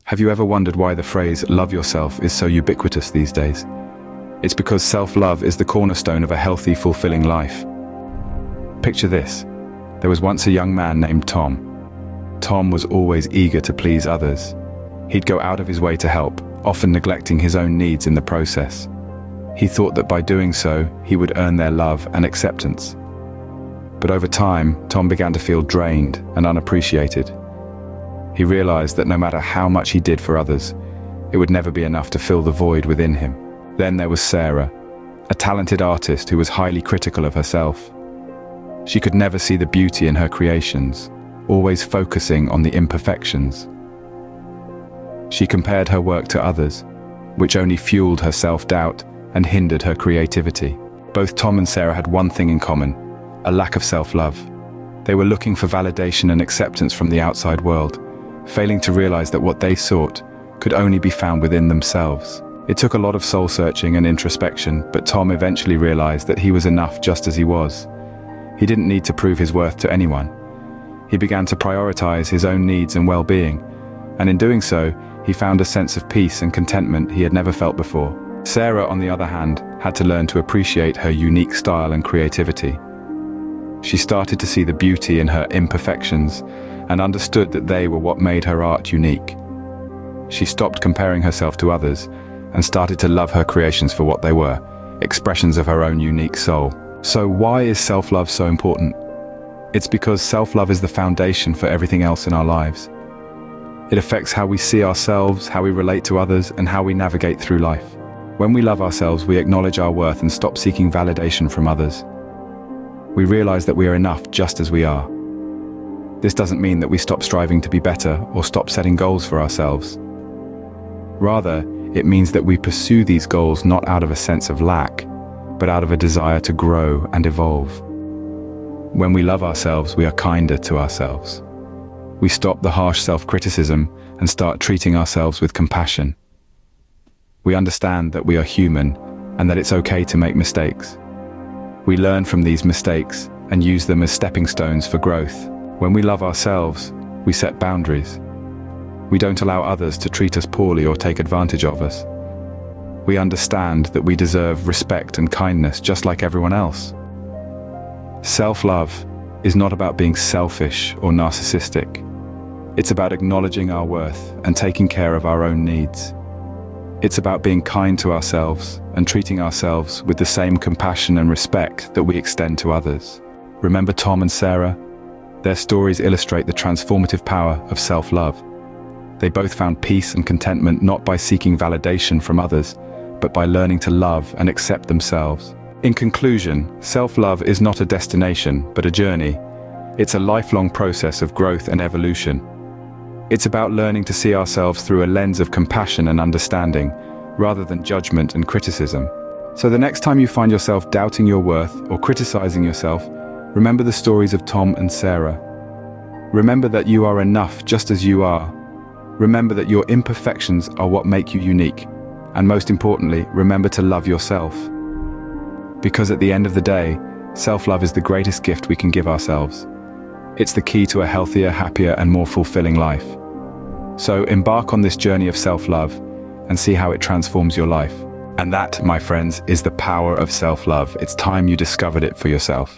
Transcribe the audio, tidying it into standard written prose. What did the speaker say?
Have you ever wondered why the phrase "love yourself" is so ubiquitous these days? It's because self-love is the cornerstone of a healthy, fulfilling life. Picture this. There was once a young man named Tom. Tom was always eager to please others. He'd go out of his way to help, often neglecting his own needs in the process. He thought that by doing so, he would earn their love and acceptance. But over time, Tom began to feel drained and unappreciated. He realized that no matter how much he did for others, it would never be enough to fill the void within him. Then there was Sarah, a talented artist who was highly critical of herself. She could never see the beauty in her creations, always focusing on the imperfections. She compared her work to others, which only fueled her self-doubt and hindered her creativity. Both Tom and Sarah had one thing in common: a lack of self-love. They were looking for validation and acceptance from the outside world, failing to realize that what they sought could only be found within themselves. It took a lot of soul-searching and introspection, but Tom eventually realized that he was enough just as he was. He didn't need to prove his worth to anyone. He began to prioritize his own needs and well-being, and in doing so, he found a sense of peace and contentment he had never felt before. Sarah, on the other hand, had to learn to appreciate her unique style and creativity. She started to see the beauty in her imperfections and understood that they were what made her art unique. She stopped comparing herself to others and started to love her creations for what they were, expressions of her own unique soul. So why is self-love so important? It's because self-love is the foundation for everything else in our lives. It affects how we see ourselves, how we relate to others, and how we navigate through life. When we love ourselves, we acknowledge our worth and stop seeking validation from others. We realize that we are enough just as we are. This doesn't mean that we stop striving to be better or stop setting goals for ourselves. Rather, it means that we pursue these goals not out of a sense of lack, but out of a desire to grow and evolve. When we love ourselves, we are kinder to ourselves. We stop the harsh self-criticism and start treating ourselves with compassion. We understand that we are human and that it's okay to make mistakes. We learn from these mistakes and use them as stepping stones for growth. When we love ourselves, we set boundaries. We don't allow others to treat us poorly or take advantage of us. We understand that we deserve respect and kindness just like everyone else. Self-love is not about being selfish or narcissistic. It's about acknowledging our worth and taking care of our own needs. It's about being kind to ourselves and treating ourselves with the same compassion and respect that we extend to others. Remember Tom and Sarah? Their stories illustrate the transformative power of self-love. They both found peace and contentment not by seeking validation from others, but by learning to love and accept themselves. In conclusion, self-love is not a destination, but a journey. It's a lifelong process of growth and evolution. It's about learning to see ourselves through a lens of compassion and understanding, rather than judgment and criticism. So the next time you find yourself doubting your worth or criticizing yourself, remember the stories of Tom and Sarah. Remember that you are enough just as you are. Remember that your imperfections are what make you unique. And most importantly, remember to love yourself. Because at the end of the day, self-love is the greatest gift we can give ourselves. It's the key to a healthier, happier, and more fulfilling life. So embark on this journey of self-love and see how it transforms your life. And that, my friends, is the power of self-love. It's time you discovered it for yourself.